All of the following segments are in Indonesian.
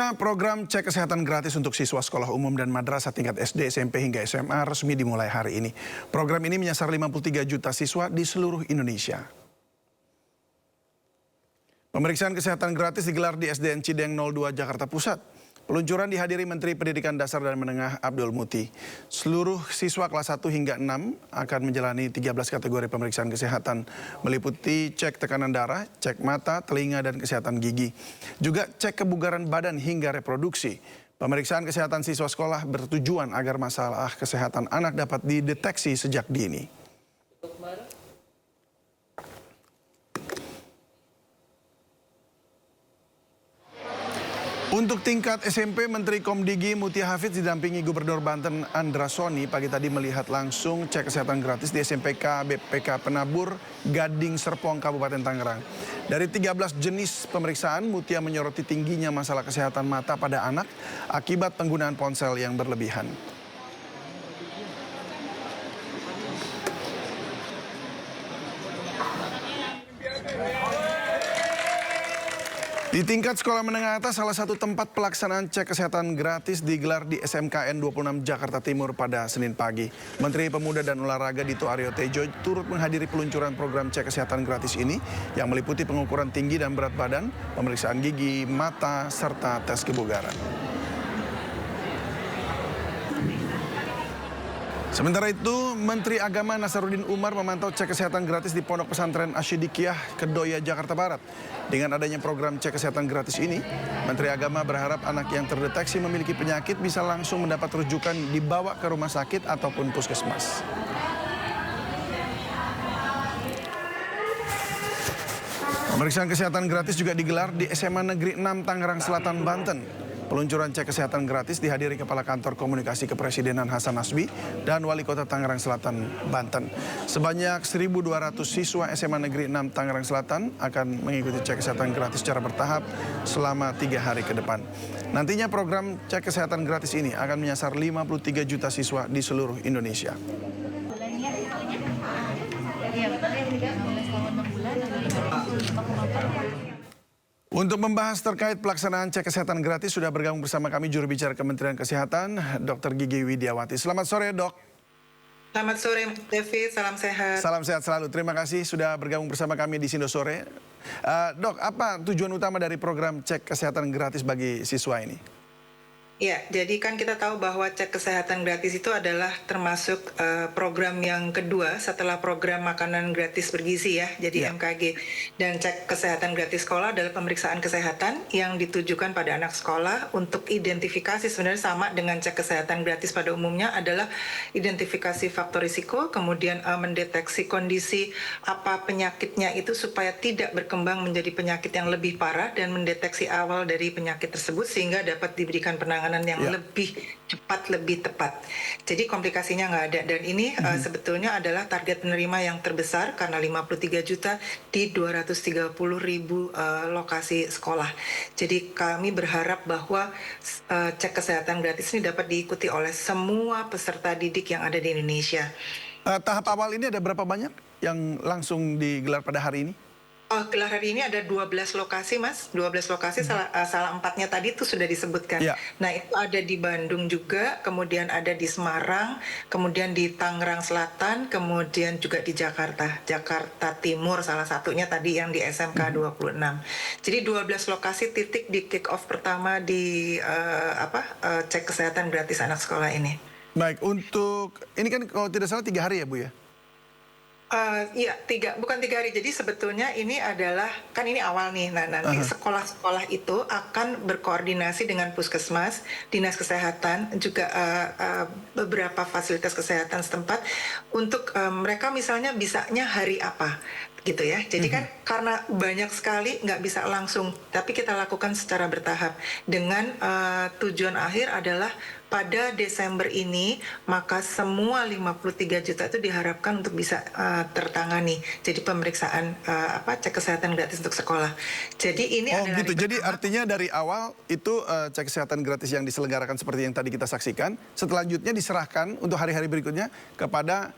Pemirsa, program cek kesehatan gratis untuk siswa sekolah umum dan madrasah tingkat SD, SMP hingga SMA resmi dimulai hari ini. Program ini menyasar 53 juta siswa di seluruh Indonesia. Pemeriksaan kesehatan gratis digelar di SDN Cideng 02 Jakarta Pusat. Peluncuran dihadiri Menteri Pendidikan Dasar dan Menengah Abdul Muti. Seluruh siswa kelas 1 hingga 6 akan menjalani 13 kategori pemeriksaan kesehatan, meliputi cek tekanan darah, cek mata, telinga, dan kesehatan gigi. Juga cek kebugaran badan hingga reproduksi. Pemeriksaan kesehatan siswa sekolah bertujuan agar masalah kesehatan anak dapat dideteksi sejak dini. Untuk tingkat SMP, Menteri Komdigi Mutia Hafidz didampingi Gubernur Banten Andra Soni pagi tadi melihat langsung cek kesehatan gratis di SMPK BPK Penabur, Gading Serpong, Kabupaten Tangerang. Dari 13 jenis pemeriksaan, Mutia menyoroti tingginya masalah kesehatan mata pada anak akibat penggunaan ponsel yang berlebihan. Di tingkat sekolah menengah atas, salah satu tempat pelaksanaan cek kesehatan gratis digelar di SMKN 26 Jakarta Timur pada Senin pagi. Menteri Pemuda dan Olahraga Dito Aryo Tejo turut menghadiri peluncuran program cek kesehatan gratis ini yang meliputi pengukuran tinggi dan berat badan, pemeriksaan gigi, mata, serta tes kebugaran. Sementara itu, Menteri Agama Nasaruddin Umar memantau cek kesehatan gratis di Pondok Pesantren Asyidikiyah Kedoya, Jakarta Barat. Dengan adanya program cek kesehatan gratis ini, Menteri Agama berharap anak yang terdeteksi memiliki penyakit bisa langsung mendapat rujukan dibawa ke rumah sakit ataupun puskesmas. Pemeriksaan kesehatan gratis juga digelar di SMA Negeri 6 Tangerang Selatan, Banten. Peluncuran cek kesehatan gratis dihadiri Kepala Kantor Komunikasi Kepresidenan Hasan Nasbi dan Wali Kota Tangerang Selatan, Banten. Sebanyak 1.200 siswa SMA Negeri 6 Tangerang Selatan akan mengikuti cek kesehatan gratis secara bertahap selama 3 hari ke depan. Nantinya program cek kesehatan gratis ini akan menyasar 53 juta siswa di seluruh Indonesia. Untuk membahas terkait pelaksanaan cek kesehatan gratis, sudah bergabung bersama kami juru bicara Kementerian Kesehatan, Dr. Gigi Widiawati. Selamat sore, Dok. Selamat sore, Devi. Salam sehat. Salam sehat selalu. Terima kasih sudah bergabung bersama kami di Sindo Sore. Dok, apa tujuan utama dari program cek kesehatan gratis bagi siswa ini? Ya, jadi kan kita tahu bahwa cek kesehatan gratis itu adalah termasuk program yang kedua setelah program makanan gratis bergizi ya, jadi MKG. Dan cek kesehatan gratis sekolah adalah pemeriksaan kesehatan yang ditujukan pada anak sekolah untuk identifikasi, sebenarnya sama dengan cek kesehatan gratis pada umumnya, adalah identifikasi faktor risiko, kemudian mendeteksi kondisi apa penyakitnya itu supaya tidak berkembang menjadi penyakit yang lebih parah dan mendeteksi awal dari penyakit tersebut sehingga dapat diberikan penanganan yang lebih cepat, lebih tepat. Jadi komplikasinya nggak ada. Dan ini sebetulnya adalah target penerima yang terbesar karena 53 juta di 230 ribu lokasi sekolah. Jadi kami berharap bahwa cek kesehatan gratis ini dapat diikuti oleh semua peserta didik yang ada di Indonesia. Tahap awal ini ada berapa banyak yang langsung digelar pada hari ini? Gelar hari ini ada 12 lokasi, Mas. 12 lokasi, salah 4-nya tadi itu sudah disebutkan. Nah, itu ada di Bandung juga, kemudian ada di Semarang, kemudian di Tangerang Selatan, kemudian juga di Jakarta. Jakarta Timur salah satunya tadi yang di SMK 26. Jadi 12 lokasi titik di kick off pertama di cek kesehatan gratis anak sekolah ini. Baik, untuk ini kan kalau tidak salah 3 hari ya, Bu ya? Iya, bukan 3 hari. Jadi sebetulnya ini adalah, kan ini awal nih. Nah, nanti sekolah-sekolah itu akan berkoordinasi dengan puskesmas, dinas kesehatan, juga beberapa fasilitas kesehatan setempat untuk mereka misalnya bisanya hari apa gitu ya. Jadi kan karena banyak sekali nggak bisa langsung, tapi kita lakukan secara bertahap dengan tujuan akhir adalah pada Desember ini, maka semua 53 juta itu diharapkan untuk bisa tertangani. Jadi pemeriksaan cek kesehatan gratis untuk sekolah. Jadi ini adalah gitu. Jadi artinya dari awal itu cek kesehatan gratis yang diselenggarakan seperti yang tadi kita saksikan, selanjutnya diserahkan untuk hari-hari berikutnya kepada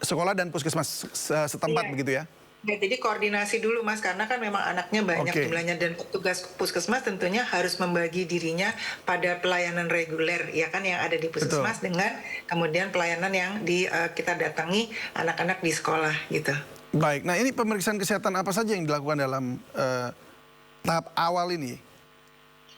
sekolah dan puskesmas setempat begitu ya? Ya, jadi koordinasi dulu Mas, karena kan memang anaknya banyak Oke, jumlahnya dan petugas puskesmas tentunya harus membagi dirinya pada pelayanan reguler ya kan yang ada di betul. puskesmas dengan kemudian pelayanan yang kita datangi anak-anak di sekolah gitu. Baik, nah ini pemeriksaan kesehatan apa saja yang dilakukan dalam tahap awal ini?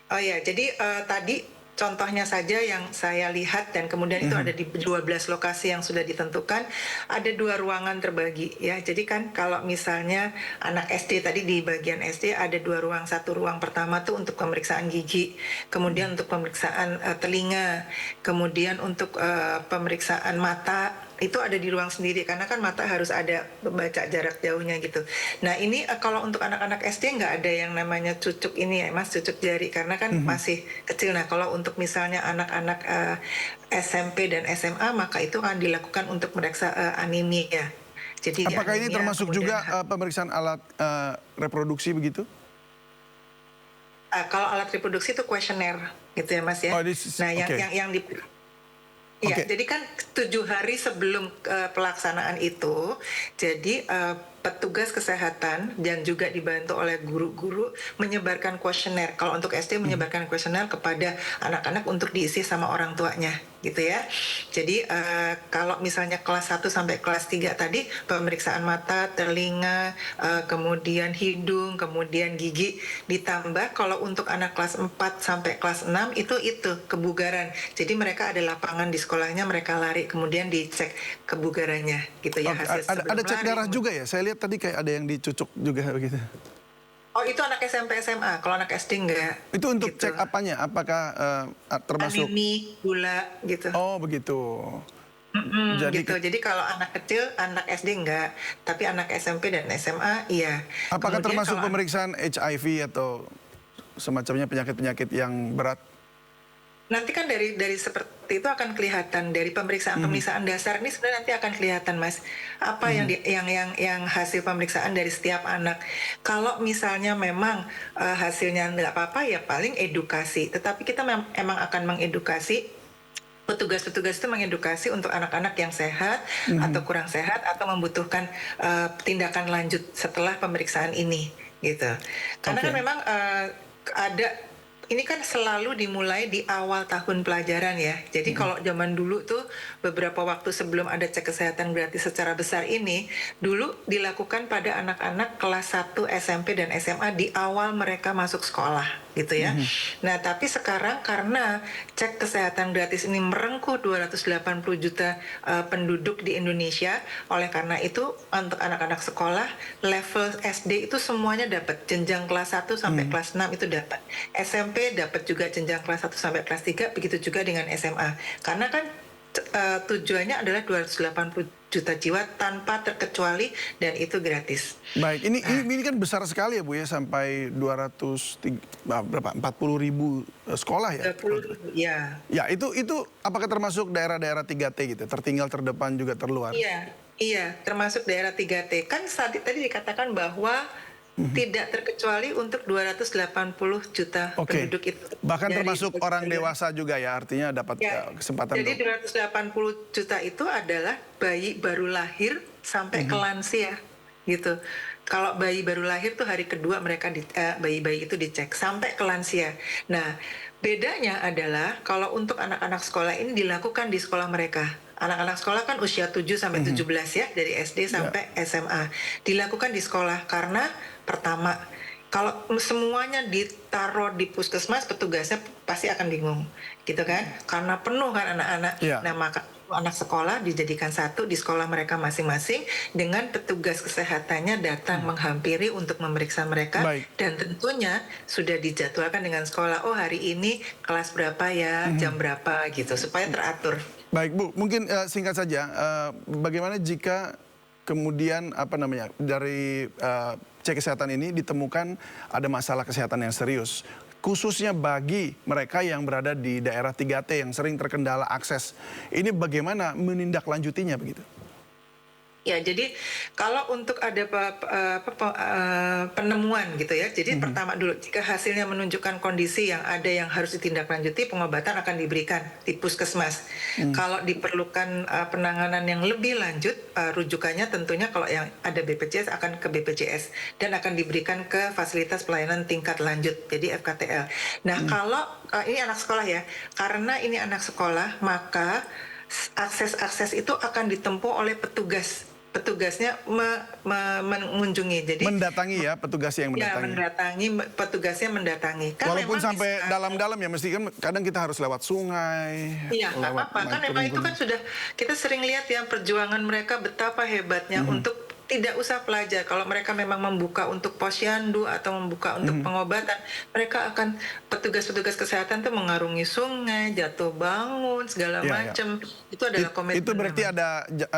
Oh ya, jadi tadi contohnya saja yang saya lihat dan kemudian itu ada Mhm. di 12 lokasi yang sudah ditentukan, ada 2 ruangan terbagi ya. Jadi kan kalau misalnya anak SD tadi di bagian SD ada 2 ruang, satu ruang pertama tuh untuk pemeriksaan gigi, kemudian untuk pemeriksaan telinga, kemudian untuk pemeriksaan mata itu ada di ruang sendiri karena kan mata harus ada baca jarak jauhnya gitu. Nah ini kalau untuk anak-anak SD nggak ada yang namanya cucuk ini ya Mas, cucuk jari karena kan Mhm. masih kecil. Nah kalau untuk misalnya anak-anak SMP dan SMA maka itu akan dilakukan untuk meriksa anemia. Jadi di Apakah ini anemia termasuk kemudian juga pemeriksaan alat reproduksi begitu? kalau alat reproduksi itu kuesioner gitu ya Mas ya. Oh, this is Nah oke. yang di Iya, Oke. jadi kan 7 hari sebelum pelaksanaan itu, jadi petugas kesehatan dan juga dibantu oleh guru-guru menyebarkan kuesioner. Kalau untuk SD Mhm. menyebarkan kuesioner kepada anak-anak untuk diisi sama orang tuanya, gitu ya. Jadi kalau misalnya kelas 1 sampai kelas 3 tadi pemeriksaan mata, telinga, kemudian hidung, kemudian gigi, ditambah kalau untuk anak kelas 4 sampai kelas 6 itu kebugaran. Jadi mereka ada lapangan di sekolahnya, mereka lari kemudian dicek kebugarannya gitu ya Oke, hasil ada sebelum cek lari. darah juga ya? Saya lihat tadi kayak ada yang dicucuk juga begitu. Oh itu anak SMP SMA, kalau anak SD enggak Itu untuk gitu. cek apanya? Apakah termasuk Anemi, gula gitu. oh begitu. Jadi Gitu. Jadi kalau anak kecil, anak SD enggak, tapi anak SMP dan SMA iya. apakah Kemudian termasuk kalau pemeriksaan HIV atau semacamnya penyakit-penyakit yang berat? nanti kan dari seperti itu akan kelihatan dari Mhm, pemeriksaan-pemeriksaan dasar ini sebenarnya nanti akan kelihatan Mas apa yang mhm, yang hasil pemeriksaan dari setiap anak. Kalau misalnya memang hasilnya nggak apa-apa ya paling edukasi. Tetapi kita emang akan mengedukasi petugas-petugas itu mengedukasi untuk anak-anak yang sehat atau mhm. kurang sehat atau membutuhkan tindakan lanjut setelah pemeriksaan ini gitu. Karena kan Oke. memang ada ini kan selalu dimulai di awal tahun pelajaran ya. Jadi Mhm, kalau zaman dulu tuh beberapa waktu sebelum ada cek kesehatan gratis secara besar ini, dulu dilakukan pada anak-anak kelas 1 SMP dan SMA di awal mereka masuk sekolah gitu ya. mhm. Nah, tapi sekarang karena cek kesehatan gratis ini merengkuh 280 juta penduduk di Indonesia, oleh karena itu untuk anak-anak sekolah level SD itu semuanya dapat jenjang kelas 1 sampai Mhm. kelas 6 itu dapat. SMP dapat juga jenjang kelas 1 sampai kelas 3, begitu juga dengan SMA. Karena kan tujuannya adalah 280 juta jiwa tanpa terkecuali dan itu gratis. Baik, ini Nah, kan besar sekali ya Bu ya, sampai 40.000 sekolah ya? 30.000 ya. Ya, itu apakah termasuk daerah-daerah 3T gitu, tertinggal, terdepan, juga terluar? Iya, iya, termasuk daerah 3T. Kan tadi dikatakan bahwa Mhm. tidak terkecuali untuk 280 juta Oke, penduduk itu bahkan dari termasuk orang dewasa juga ya, artinya dapat ya. kesempatan Jadi untuk 280 juta itu adalah bayi baru lahir sampai ke mhm, lansia gitu. Kalau bayi baru lahir tuh hari kedua mereka bayi-bayi itu dicek sampai ke lansia. Nah, bedanya adalah kalau untuk anak-anak sekolah ini dilakukan di sekolah mereka. Anak-anak sekolah kan usia 7 sampai mhm, 17 ya, dari SD ya, sampai SMA. Dilakukan di sekolah karena pertama, kalau semuanya ditaruh di puskesmas, petugasnya pasti akan bingung, gitu kan? Karena penuh kan anak-anak. iya, Nah, maka anak sekolah dijadikan satu di sekolah mereka masing-masing dengan petugas kesehatannya datang mhm, menghampiri untuk memeriksa mereka baik, dan tentunya sudah dijadwalkan dengan sekolah. Oh, hari ini kelas berapa ya, jam mhm. berapa gitu supaya teratur. Baik Bu, mungkin singkat saja, bagaimana jika kemudian apa namanya, dari cek kesehatan ini ditemukan ada masalah kesehatan yang serius, khususnya bagi mereka yang berada di daerah 3T yang sering terkendala akses, ini bagaimana menindaklanjutinya begitu? Ya, jadi kalau untuk ada penemuan gitu ya, jadi pertama dulu jika hasilnya menunjukkan kondisi yang ada yang harus ditindaklanjuti, pengobatan akan diberikan di puskesmas. Kalau diperlukan penanganan yang lebih lanjut, rujukannya tentunya kalau yang ada BPJS akan ke BPJS dan akan diberikan ke fasilitas pelayanan tingkat lanjut, jadi FKTL. Nah, kalau ini anak sekolah ya, karena ini anak sekolah, maka akses itu akan ditempuh oleh petugasnya mengunjungi. Jadi Mendatangi ya, petugas yang ya, mendatangi. petugasnya mendatangi. Kan Walaupun memang sampai dalam-dalam ya, mesti kan kadang kita harus lewat sungai. iya, nggak lewat apa-apa. Kan naik memang itu gunung. kan sudah kita sering lihat ya perjuangan mereka betapa hebatnya untuk tidak usah pelajar. Kalau mereka memang membuka untuk posyandu atau membuka untuk pengobatan, mereka akan petugas-petugas kesehatan tuh mengarungi sungai, jatuh bangun, segala Iya, iya. macam. Itu adalah komitmen. Itu berarti memang. ada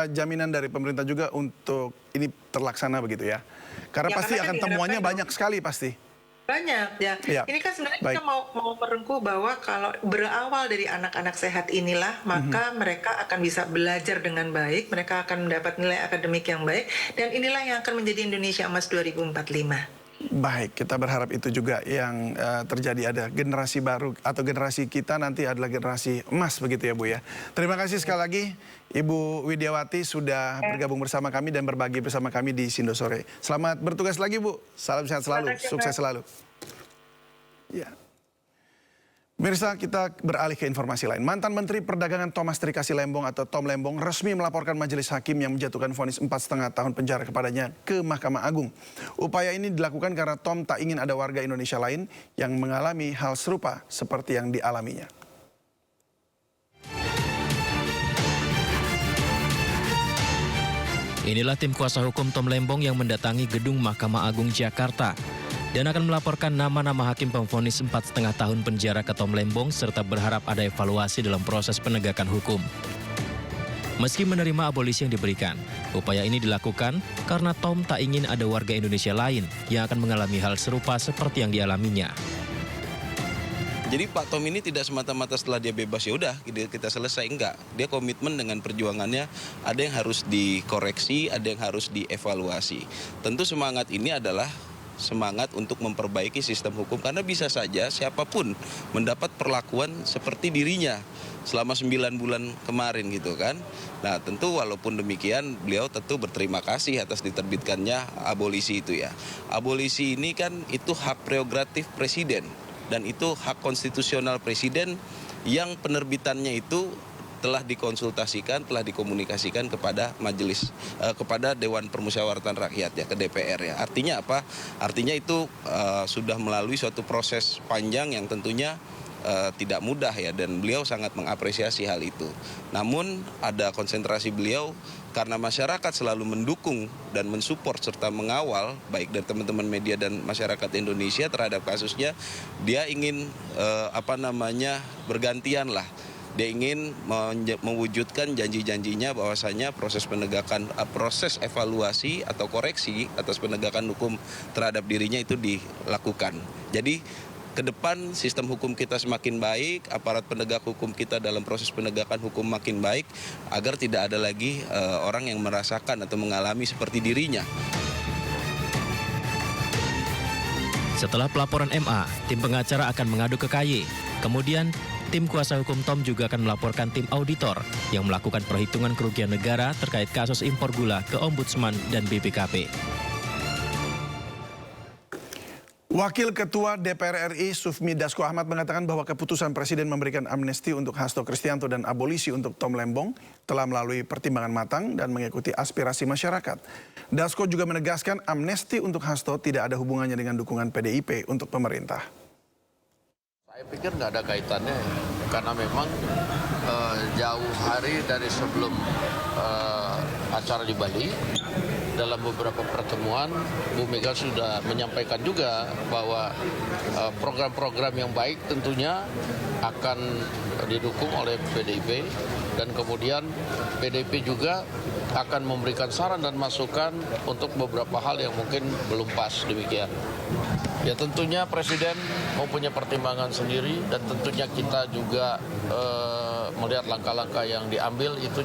jaminan dari pemerintah juga untuk ini terlaksana begitu ya. Karena Ya, pasti karena kan akan temuannya diharapkan banyak sekali pasti. banyak ya. Iya. Ini kan sebenarnya Baik. kita mau merengkuh bahwa kalau berawal dari anak-anak sehat inilah, maka mereka akan bisa belajar dengan baik, mereka akan mendapat nilai akademik yang baik, dan inilah yang akan menjadi Indonesia Emas 2045. Baik, kita berharap itu juga yang terjadi, ada generasi baru atau generasi kita nanti adalah generasi emas begitu ya Bu ya. Terima kasih sekali lagi Ibu Widiawati sudah bergabung bersama kami dan berbagi bersama kami di Sindo Sore. Selamat bertugas lagi Bu, salam sehat selalu, sukses selalu. Ya. Pemirsa, kita beralih ke informasi lain. Mantan Menteri Perdagangan Thomas Trikasi Lembong atau Tom Lembong resmi melaporkan majelis hakim yang menjatuhkan vonis 4,5 tahun penjara kepadanya ke Mahkamah Agung. Upaya ini dilakukan karena Tom tak ingin ada warga Indonesia lain yang mengalami hal serupa seperti yang dialaminya. Inilah tim kuasa hukum Tom Lembong yang mendatangi gedung Mahkamah Agung Jakarta dan akan melaporkan nama-nama hakim pemvonis 4,5 tahun penjara ke Tom Lembong serta berharap ada evaluasi dalam proses penegakan hukum. Meski menerima abolisi yang diberikan, upaya ini dilakukan karena Tom tak ingin ada warga Indonesia lain yang akan mengalami hal serupa seperti yang dialaminya. Jadi Pak Tom ini tidak semata-mata setelah dia bebas ya udah kita selesai, enggak. Dia komitmen dengan perjuangannya, ada yang harus dikoreksi, ada yang harus dievaluasi. Tentu semangat ini adalah semangat untuk memperbaiki sistem hukum karena bisa saja siapapun mendapat perlakuan seperti dirinya selama 9 bulan kemarin gitu kan. Nah tentu walaupun demikian beliau tentu berterima kasih atas diterbitkannya abolisi itu ya. Abolisi ini kan itu hak prerogatif presiden dan itu hak konstitusional presiden yang penerbitannya itu telah dikonsultasikan, telah dikomunikasikan kepada majelis, kepada Dewan Permusyawaratan Rakyat ya, ke DPR ya. Artinya apa? Artinya itu sudah melalui suatu proses panjang yang tentunya tidak mudah ya, dan beliau sangat mengapresiasi hal itu. Namun ada konsentrasi beliau karena masyarakat selalu mendukung dan mensupport serta mengawal baik dari teman-teman media dan masyarakat Indonesia terhadap kasusnya, dia ingin bergantian lah. Dia ingin mewujudkan janji-janjinya bahwasanya proses penegakan, proses evaluasi atau koreksi atas penegakan hukum terhadap dirinya itu dilakukan. Jadi ke depan sistem hukum kita semakin baik, aparat penegak hukum kita dalam proses penegakan hukum makin baik, agar tidak ada lagi orang yang merasakan atau mengalami seperti dirinya. Setelah pelaporan MA, tim pengacara akan mengadu ke KY. Kemudian, tim kuasa hukum Tom juga akan melaporkan tim auditor yang melakukan perhitungan kerugian negara terkait kasus impor gula ke Ombudsman dan BPKP. Wakil Ketua DPR RI Sufmi Dasko Ahmad mengatakan bahwa keputusan Presiden memberikan amnesti untuk Hasto Kristianto dan abolisi untuk Tom Lembong telah melalui pertimbangan matang dan mengikuti aspirasi masyarakat. Dasko juga menegaskan amnesti untuk Hasto tidak ada hubungannya dengan dukungan PDIP untuk pemerintah. Saya pikir nggak ada kaitannya, karena memang jauh hari dari sebelum acara di Bali, dalam beberapa pertemuan Bu Mega sudah menyampaikan juga bahwa program-program yang baik tentunya akan didukung oleh PDIP, dan kemudian PDIP juga akan memberikan saran dan masukan untuk beberapa hal yang mungkin belum pas demikian. Ya tentunya Presiden mempunyai pertimbangan sendiri, dan tentunya kita juga melihat langkah-langkah yang diambil itu juga